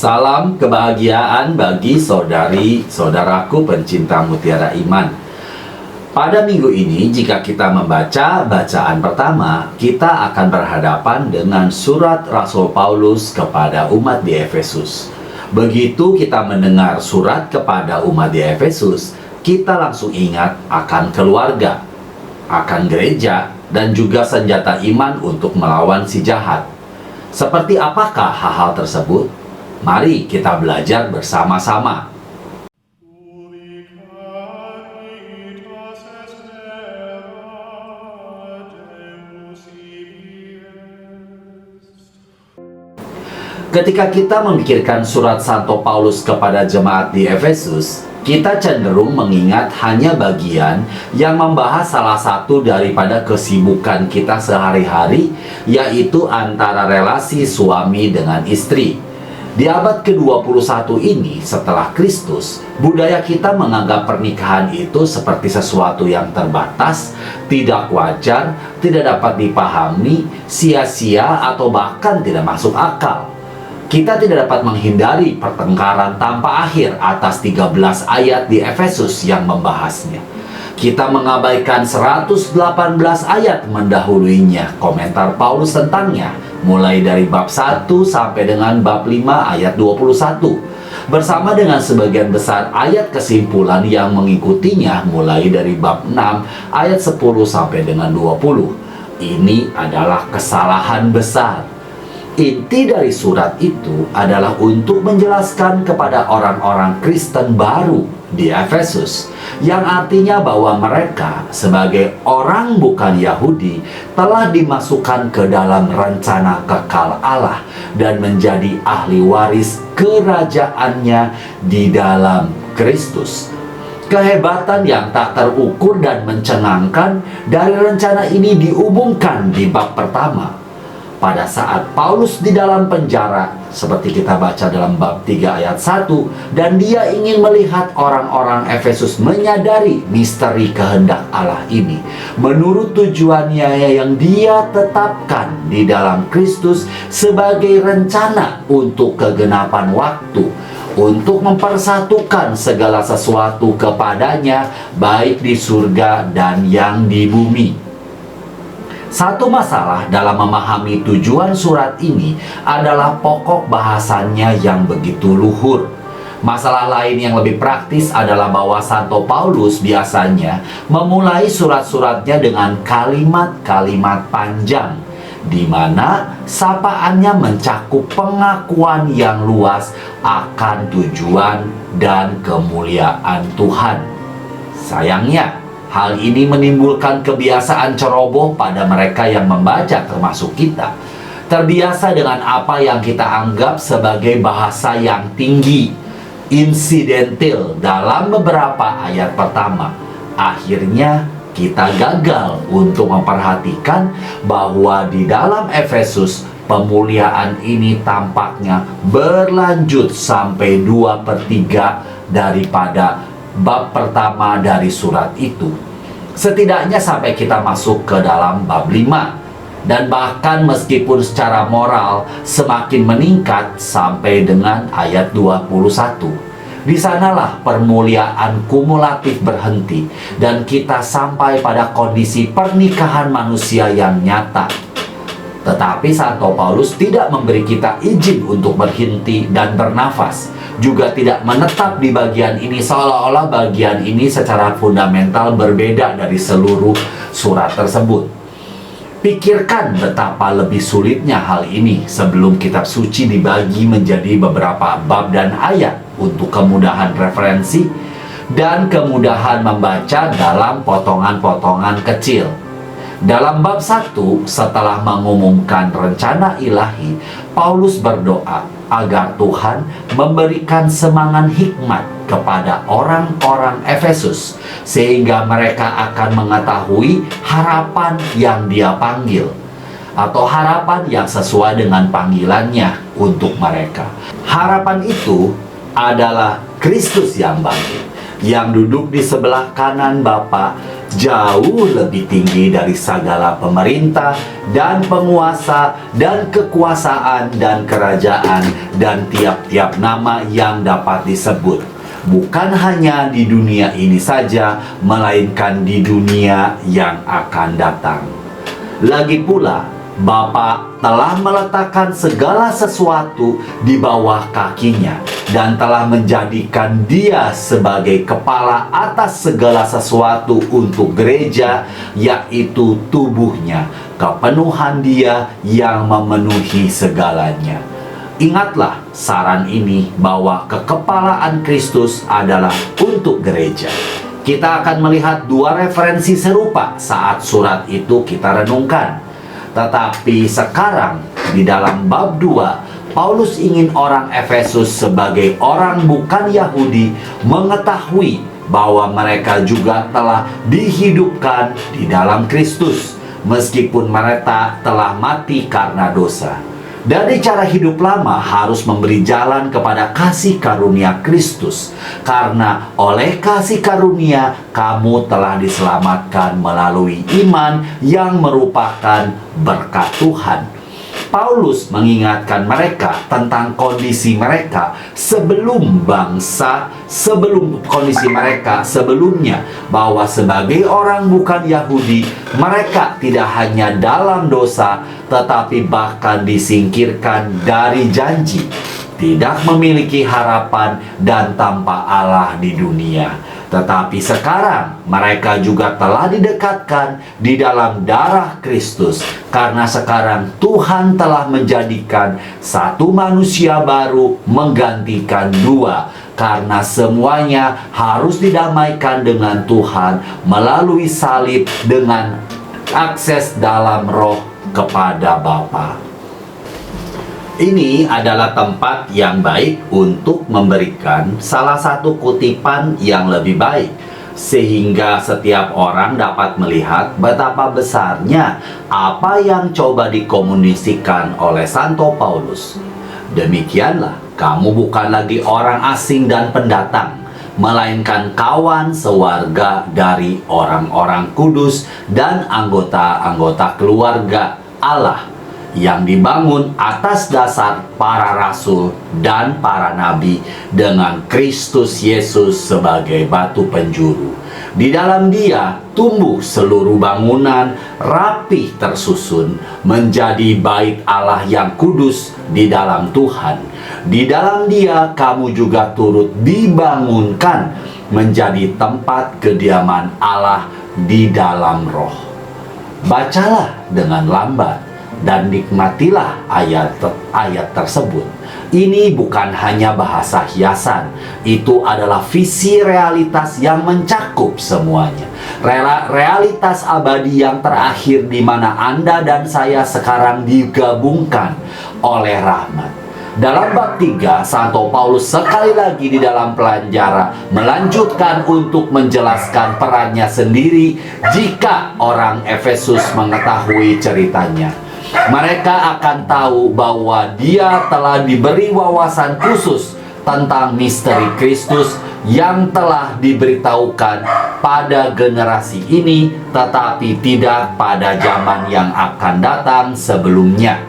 Salam kebahagiaan bagi saudari-saudaraku pencinta mutiara iman. Pada minggu ini, jika kita membaca bacaan pertama, kita akan berhadapan dengan surat Rasul Paulus kepada umat di Efesus. Begitu kita mendengar surat kepada umat di Efesus, kita langsung ingat akan keluarga, akan gereja, dan juga senjata iman untuk melawan si jahat. Seperti apakah hal-hal tersebut? Mari kita belajar bersama-sama. Ketika kita memikirkan surat Santo Paulus kepada jemaat di Efesus, kita cenderung mengingat hanya bagian yang membahas salah satu daripada kesibukan kita sehari-hari, yaitu antara relasi suami dengan istri. Di abad ke-21 ini, setelah Kristus, budaya kita menganggap pernikahan itu seperti sesuatu yang terbatas, tidak wajar, tidak dapat dipahami, sia-sia, atau bahkan tidak masuk akal. Kita tidak dapat menghindari pertengkaran tanpa akhir atas 13 ayat di Efesus yang membahasnya. Kita mengabaikan 118 ayat mendahuluinya, komentar Paulus tentangnya, mulai dari bab 1 sampai dengan bab 5 ayat 21. Bersama dengan sebagian besar ayat kesimpulan yang mengikutinya, mulai dari bab 6 ayat 10 sampai dengan 20. Ini adalah kesalahan besar. Inti dari surat itu adalah untuk menjelaskan kepada orang-orang Kristen baru di Efesus, yang artinya bahwa mereka sebagai orang bukan Yahudi telah dimasukkan ke dalam rencana kekal Allah dan menjadi ahli waris kerajaannya di dalam Kristus. Kehebatan yang tak terukur dan mencengangkan dari rencana ini diumumkan di bab pertama. Pada saat Paulus di dalam penjara, seperti kita baca dalam bab 3 ayat 1, dan dia ingin melihat orang-orang Efesus menyadari misteri kehendak Allah ini menurut tujuannya yang dia tetapkan di dalam Kristus sebagai rencana untuk kegenapan waktu, untuk mempersatukan segala sesuatu kepadanya, baik di surga dan yang di bumi. Satu masalah dalam memahami tujuan surat ini adalah pokok bahasannya yang begitu luhur. Masalah lain yang lebih praktis adalah bahwa Santo Paulus biasanya memulai surat-suratnya dengan kalimat-kalimat panjang, di mana sapaannya mencakup pengakuan yang luas akan tujuan dan kemuliaan Tuhan. Sayangnya, hal ini menimbulkan kebiasaan ceroboh pada mereka yang membaca, termasuk kita. Terbiasa dengan apa yang kita anggap sebagai bahasa yang tinggi, insidentil dalam beberapa ayat pertama. Akhirnya kita gagal untuk memperhatikan bahwa di dalam Efesus pemuliaan ini tampaknya berlanjut sampai 2/3 daripada bab pertama dari surat itu. Setidaknya sampai kita masuk ke dalam bab 5. Dan bahkan meskipun secara moral semakin meningkat sampai dengan ayat 21. Di sanalah permuliaan kumulatif berhenti dan kita sampai pada kondisi pernikahan manusia yang nyata. Tetapi Santo Paulus tidak memberi kita izin untuk berhenti dan bernafas, juga tidak menetap di bagian ini seolah-olah bagian ini secara fundamental berbeda dari seluruh surat tersebut. Pikirkan betapa lebih sulitnya hal ini sebelum kitab suci dibagi menjadi beberapa bab dan ayat untuk kemudahan referensi dan kemudahan membaca dalam potongan-potongan kecil. Dalam bab 1, setelah mengumumkan rencana ilahi, Paulus berdoa agar Tuhan memberikan semangat hikmat kepada orang-orang Efesus, sehingga mereka akan mengetahui harapan yang dia panggil, atau harapan yang sesuai dengan panggilannya untuk mereka. Harapan itu adalah Kristus yang bangkit, yang duduk di sebelah kanan Bapa, jauh lebih tinggi dari segala pemerintah dan penguasa dan kekuasaan dan kerajaan dan tiap-tiap nama yang dapat disebut, bukan hanya di dunia ini saja, melainkan di dunia yang akan datang. Lagi pula, Bapa telah meletakkan segala sesuatu di bawah kakinya dan telah menjadikan Dia sebagai kepala atas segala sesuatu untuk gereja, yaitu tubuhnya, kepenuhan Dia yang memenuhi segalanya. Ingatlah saran ini bahwa kekepalaan Kristus adalah untuk gereja. Kita akan melihat dua referensi serupa saat surat itu kita renungkan. Tetapi sekarang di dalam bab 2, Paulus ingin orang Efesus sebagai orang bukan Yahudi mengetahui bahwa mereka juga telah dihidupkan di dalam Kristus, meskipun mereka telah mati karena dosa. Dari cara hidup lama harus memberi jalan kepada kasih karunia Kristus, karena oleh kasih karunia kamu telah diselamatkan melalui iman yang merupakan berkat Tuhan. Paulus mengingatkan mereka tentang kondisi mereka sebelum kondisi mereka sebelumnya, bahwa sebagai orang bukan Yahudi, mereka tidak hanya dalam dosa, tetapi bahkan disingkirkan dari janji, tidak memiliki harapan dan tanpa Allah di dunia. Tetapi sekarang mereka juga telah didekatkan di dalam darah Kristus, karena sekarang Tuhan telah menjadikan satu manusia baru menggantikan dua, karena semuanya harus didamaikan dengan Tuhan melalui salib dengan akses dalam roh kepada Bapa. Ini adalah tempat yang baik untuk memberikan salah satu kutipan yang lebih baik, sehingga setiap orang dapat melihat betapa besarnya apa yang coba dikomunikasikan oleh Santo Paulus. Demikianlah, kamu bukan lagi orang asing dan pendatang, melainkan kawan sewarga dari orang-orang kudus dan anggota-anggota keluarga Allah, yang dibangun atas dasar para rasul dan para nabi, dengan Kristus Yesus sebagai batu penjuru. Di dalam Dia tumbuh seluruh bangunan rapih tersusun menjadi bait Allah yang kudus di dalam Tuhan. Di dalam Dia kamu juga turut dibangunkan menjadi tempat kediaman Allah di dalam Roh. Bacalah dengan lambat dan nikmatilah ayat tersebut. Ini bukan hanya bahasa hiasan, itu adalah visi realitas yang mencakup semuanya. Realitas abadi yang terakhir, di mana Anda dan saya sekarang digabungkan oleh rahmat. Dalam bab 3, Santo Paulus sekali lagi di dalam pelanjara melanjutkan untuk menjelaskan perannya sendiri jika orang Efesus mengetahui ceritanya. Mereka akan tahu bahwa dia telah diberi wawasan khusus tentang misteri Kristus yang telah diberitahukan pada generasi ini, tetapi tidak pada zaman yang akan datang sebelumnya.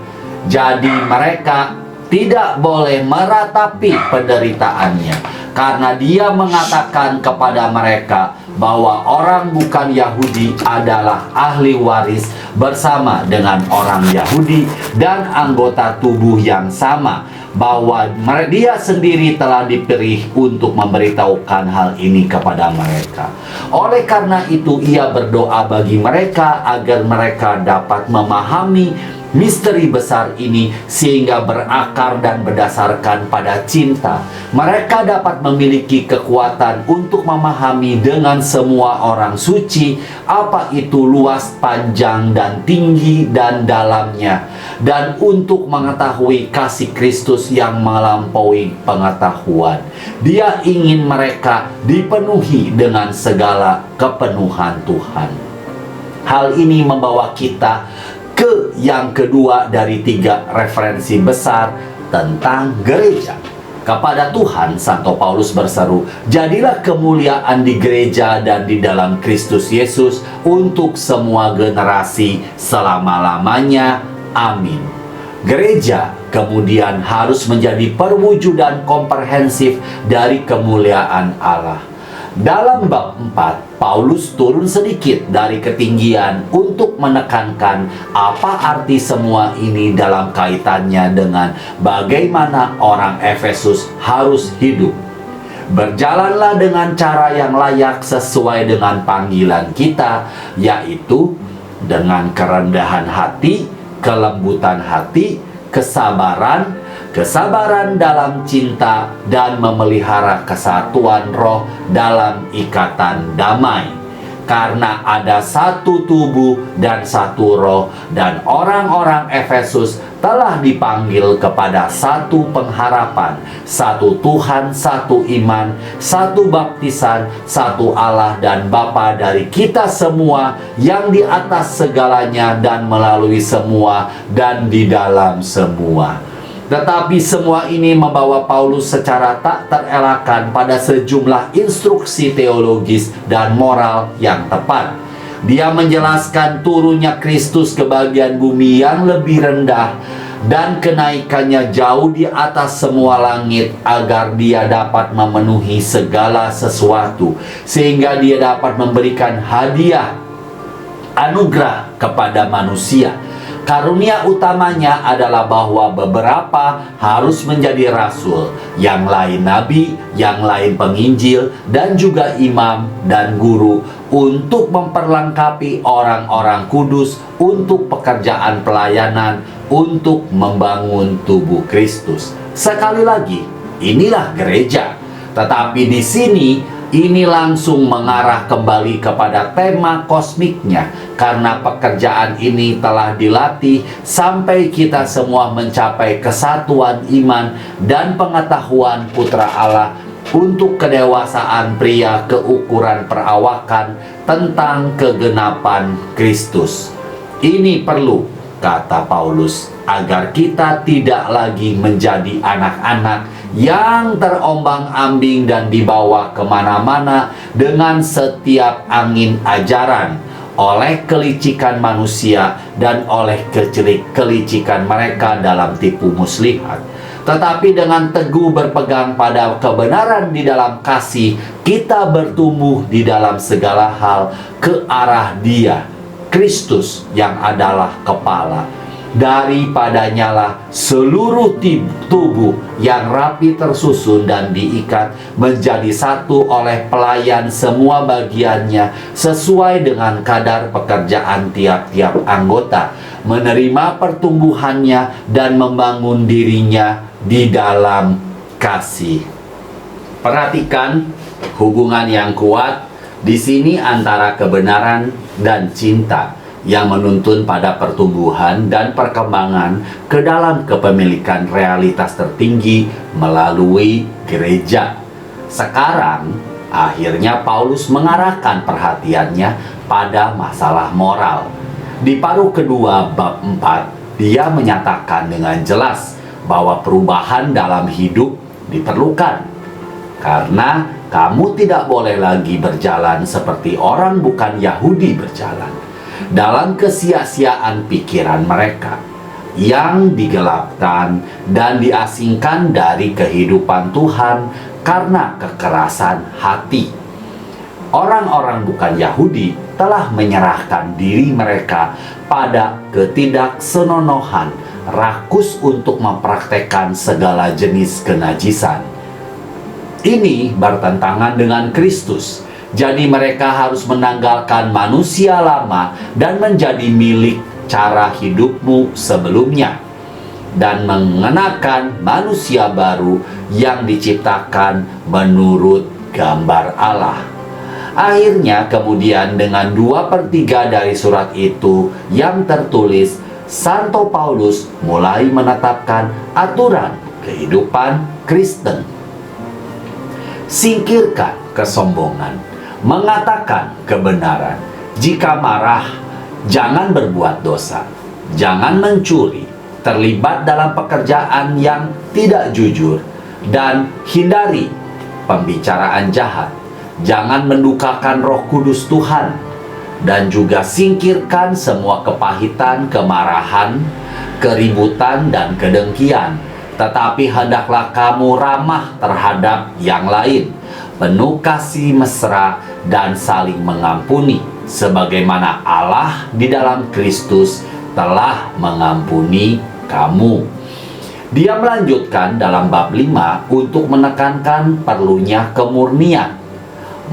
Jadi mereka tidak boleh meratapi penderitaannya, karena dia mengatakan kepada mereka bahwa orang bukan Yahudi adalah ahli waris bersama dengan orang Yahudi dan anggota tubuh yang sama, bahwa dia sendiri telah dipilih untuk memberitahukan hal ini kepada mereka. Oleh karena itu, ia berdoa bagi mereka agar mereka dapat memahami misteri besar ini, sehingga berakar dan berdasarkan pada cinta, mereka dapat memiliki kekuatan untuk memahami dengan semua orang suci apa itu luas, panjang, dan tinggi dan dalamnya, dan untuk mengetahui kasih Kristus yang melampaui pengetahuan. Dia ingin mereka dipenuhi dengan segala kepenuhan Tuhan. Hal ini membawa kita ke yang kedua dari 3 referensi besar tentang gereja. Kepada Tuhan, Santo Paulus berseru, "Jadilah kemuliaan di gereja dan di dalam Kristus Yesus untuk semua generasi selama-lamanya. Amin." Gereja kemudian harus menjadi perwujudan komprehensif dari kemuliaan Allah. Dalam bab 4, Paulus turun sedikit dari ketinggian untuk menekankan apa arti semua ini dalam kaitannya dengan bagaimana orang Efesus harus hidup. Berjalanlah dengan cara yang layak sesuai dengan panggilan kita, yaitu dengan kerendahan hati, kelembutan hati, kesabaran dalam cinta, dan memelihara kesatuan roh dalam ikatan damai. Karena ada satu tubuh dan satu roh, dan orang-orang Efesus telah dipanggil kepada satu pengharapan, satu Tuhan, satu iman, satu baptisan, satu Allah dan Bapa dari kita semua, yang di atas segalanya dan melalui semua dan di dalam semua. Tetapi semua ini membawa Paulus secara tak terelakkan pada sejumlah instruksi teologis dan moral yang tepat. Dia menjelaskan turunnya Kristus ke bagian bumi yang lebih rendah dan kenaikannya jauh di atas semua langit, agar dia dapat memenuhi segala sesuatu, sehingga dia dapat memberikan hadiah anugerah kepada manusia. Karunia utamanya adalah bahwa beberapa harus menjadi rasul, yang lain nabi, yang lain penginjil, dan juga imam dan guru, untuk memperlengkapi orang-orang kudus untuk pekerjaan pelayanan, untuk membangun tubuh Kristus. Sekali lagi, inilah gereja. Tetapi di sini, ini langsung mengarah kembali kepada tema kosmiknya, karena pekerjaan ini telah dilatih sampai kita semua mencapai kesatuan iman dan pengetahuan Putra Allah untuk kedewasaan pria keukuran perawakan tentang kegenapan Kristus. Ini perlu, kata Paulus, agar kita tidak lagi menjadi anak-anak yang terombang-ambing dan dibawa kemana-mana dengan setiap angin ajaran oleh kelicikan manusia dan oleh kelicikan mereka dalam tipu muslihat. Tetapi dengan teguh berpegang pada kebenaran di dalam kasih, kita bertumbuh di dalam segala hal ke arah Dia, Kristus, yang adalah kepala. Daripadanya lah seluruh tubuh yang rapi tersusun dan diikat menjadi satu oleh pelayan semua bagiannya, sesuai dengan kadar pekerjaan tiap-tiap anggota, menerima pertumbuhannya dan membangun dirinya di dalam kasih. Perhatikan hubungan yang kuat di sini antara kebenaran dan cinta, yang menuntun pada pertumbuhan dan perkembangan ke dalam kepemilikan realitas tertinggi melalui gereja. Sekarang, akhirnya Paulus mengarahkan perhatiannya pada masalah moral. Di paruh kedua bab 4, dia menyatakan dengan jelas bahwa perubahan dalam hidup diperlukan. Karena kamu tidak boleh lagi berjalan seperti orang bukan Yahudi berjalan, dalam kesia-siaan pikiran mereka, yang digelapkan dan diasingkan dari kehidupan Tuhan karena kekerasan hati. Orang-orang bukan Yahudi telah menyerahkan diri mereka pada ketidaksenonohan, rakus untuk mempraktekkan segala jenis kenajisan. Ini bertentangan dengan Kristus. Jadi mereka harus menanggalkan manusia lama dan menjadi milik cara hidupmu sebelumnya, dan mengenakan manusia baru yang diciptakan menurut gambar Allah. Akhirnya kemudian dengan 2/3 dari surat itu yang tertulis, Santo Paulus mulai menetapkan aturan kehidupan Kristen. Singkirkan kesombongan, mengatakan kebenaran. Jika marah, jangan berbuat dosa, jangan mencuri, terlibat dalam pekerjaan yang tidak jujur, Dan hindari pembicaraan jahat. Jangan mendukakan Roh Kudus Tuhan. Dan juga singkirkan semua kepahitan, kemarahan, keributan, dan kedengkian. Tetapi hendaklah kamu ramah terhadap yang lain, penuh kasih mesra, dan saling mengampuni, sebagaimana Allah di dalam Kristus telah mengampuni kamu. Dia melanjutkan dalam bab 5 untuk menekankan perlunya kemurnian,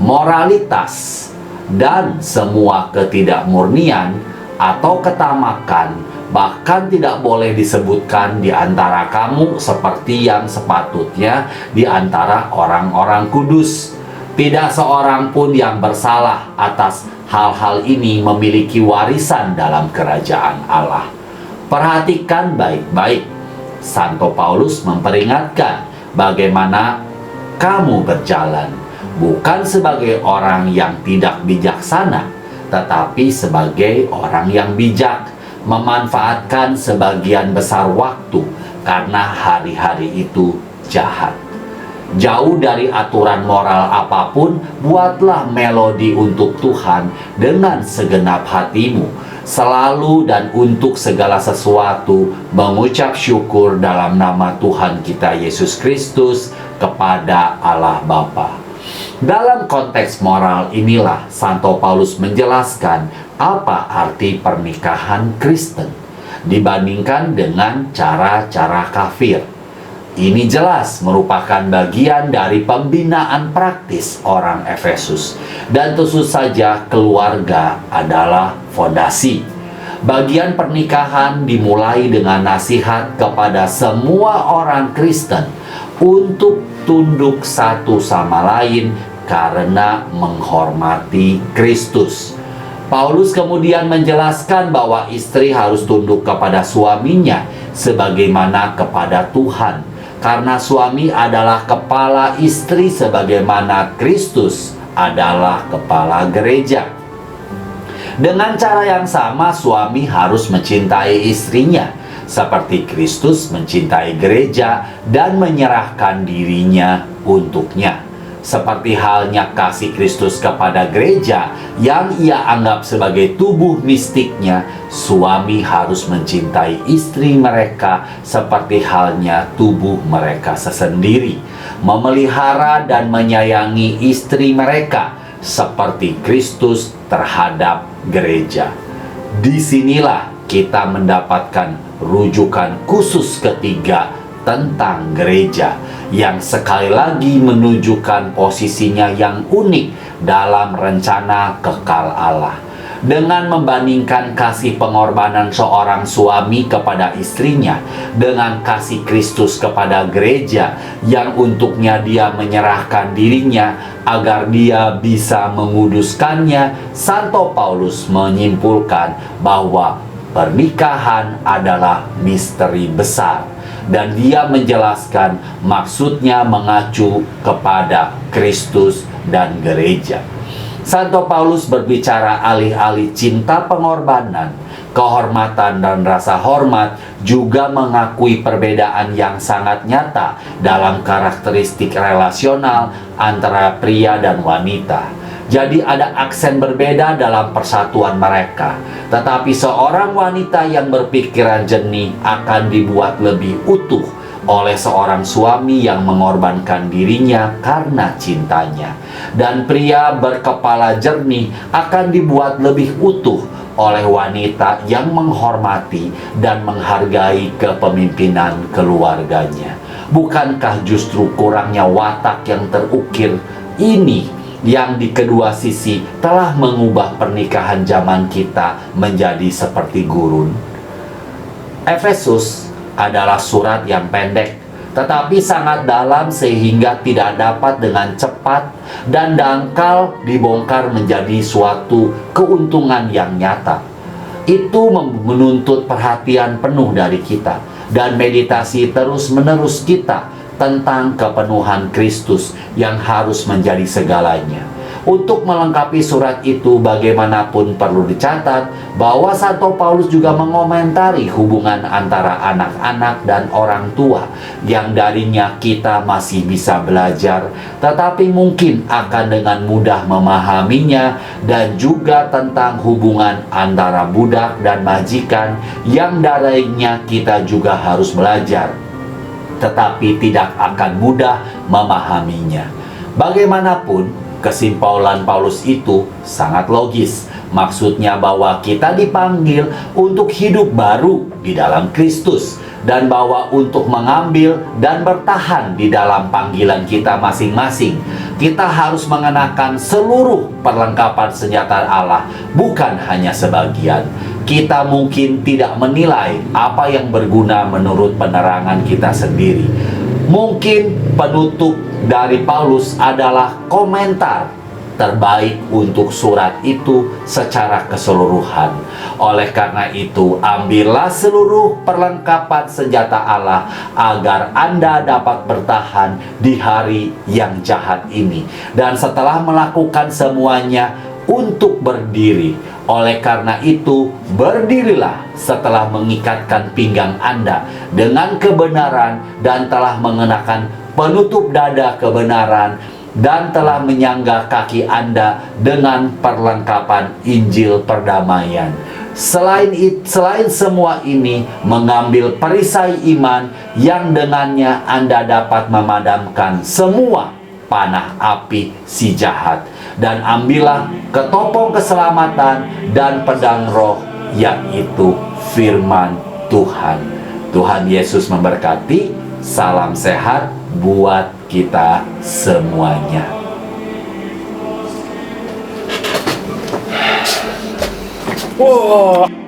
moralitas, dan semua ketidakmurnian atau ketamakan bahkan tidak boleh disebutkan di antara kamu seperti yang sepatutnya di antara orang-orang kudus. Tidak seorang pun yang bersalah atas hal-hal ini memiliki warisan dalam kerajaan Allah. Perhatikan baik-baik. Santo Paulus memperingatkan bagaimana kamu berjalan, bukan sebagai orang yang tidak bijaksana, tetapi sebagai orang yang bijak, memanfaatkan sebagian besar waktu karena hari-hari itu jahat. Jauh dari aturan moral apapun, buatlah melodi untuk Tuhan dengan segenap hatimu, selalu dan untuk segala sesuatu mengucap syukur dalam nama Tuhan kita Yesus Kristus kepada Allah Bapa. Dalam konteks moral inilah Santo Paulus menjelaskan apa arti pernikahan Kristen dibandingkan dengan cara-cara kafir. Ini jelas merupakan bagian dari pembinaan praktis orang Efesus, dan tentu saja keluarga adalah fondasi. Bagian pernikahan dimulai dengan nasihat kepada semua orang Kristen untuk tunduk satu sama lain karena menghormati Kristus. Paulus kemudian menjelaskan bahwa istri harus tunduk kepada suaminya sebagaimana kepada Tuhan, karena suami adalah kepala istri sebagaimana Kristus adalah kepala gereja. Dengan cara yang sama, suami harus mencintai istrinya seperti Kristus mencintai gereja dan menyerahkan dirinya untuknya. Seperti halnya kasih Kristus kepada gereja yang ia anggap sebagai tubuh mistiknya, suami harus mencintai istri mereka seperti halnya tubuh mereka sesendiri, memelihara dan menyayangi istri mereka seperti Kristus terhadap gereja. Disinilah kita mendapatkan rujukan khusus ketiga tentang gereja, yang sekali lagi menunjukkan posisinya yang unik dalam rencana kekal Allah. Dengan membandingkan kasih pengorbanan seorang suami kepada istrinya dengan kasih Kristus kepada gereja yang untuknya dia menyerahkan dirinya agar dia bisa menguduskannya, Santo Paulus menyimpulkan bahwa pernikahan adalah misteri besar. Dan dia menjelaskan maksudnya mengacu kepada Kristus dan gereja. Santo Paulus berbicara alih-alih cinta pengorbanan, kehormatan dan rasa hormat, juga mengakui perbedaan yang sangat nyata dalam karakteristik relasional antara pria dan wanita. Jadi ada aksen berbeda dalam persatuan mereka. Tetapi seorang wanita yang berpikiran jernih akan dibuat lebih utuh oleh seorang suami yang mengorbankan dirinya karena cintanya. Dan pria berkepala jernih akan dibuat lebih utuh oleh wanita yang menghormati dan menghargai kepemimpinan keluarganya. Bukankah justru kurangnya watak yang terukir ini yang di kedua sisi telah mengubah pernikahan zaman kita menjadi seperti gurun? Efesus adalah surat yang pendek, tetapi sangat dalam sehingga tidak dapat dengan cepat dan dangkal dibongkar menjadi suatu keuntungan yang nyata. Itu menuntut perhatian penuh dari kita dan meditasi terus-menerus kita tentang kepenuhan Kristus yang harus menjadi segalanya. Untuk melengkapi surat itu, bagaimanapun perlu dicatat bahwa Santo Paulus juga mengomentari hubungan antara anak-anak dan orang tua yang darinya kita masih bisa belajar, tetapi mungkin akan dengan mudah memahaminya, dan juga tentang hubungan antara budak dan majikan yang darinya kita juga harus belajar, tetapi tidak akan mudah memahaminya. Bagaimanapun, kesimpulan Paulus itu sangat logis. Maksudnya bahwa kita dipanggil untuk hidup baru di dalam Kristus, dan bahwa untuk mengambil dan bertahan di dalam panggilan kita masing-masing, kita harus mengenakan seluruh perlengkapan senjata Allah, bukan hanya sebagian. Kita mungkin tidak menilai apa yang berguna menurut penerangan kita sendiri. Mungkin penutup dari Paulus adalah komentar terbaik untuk surat itu secara keseluruhan. Oleh karena itu, ambillah seluruh perlengkapan senjata Allah agar Anda dapat bertahan di hari yang jahat ini. Dan setelah melakukan semuanya, untuk berdiri. Oleh karena itu, berdirilah setelah mengikatkan pinggang Anda dengan kebenaran dan telah mengenakan penutup dada kebenaran, dan telah menyangga kaki Anda dengan perlengkapan Injil perdamaian. Selain semua ini, mengambil perisai iman yang dengannya Anda dapat memadamkan semua panah api si jahat. Dan ambillah ketopong keselamatan dan pedang roh, yaitu firman Tuhan. Tuhan Yesus memberkati. Salam sehat buat kita semuanya. Wow.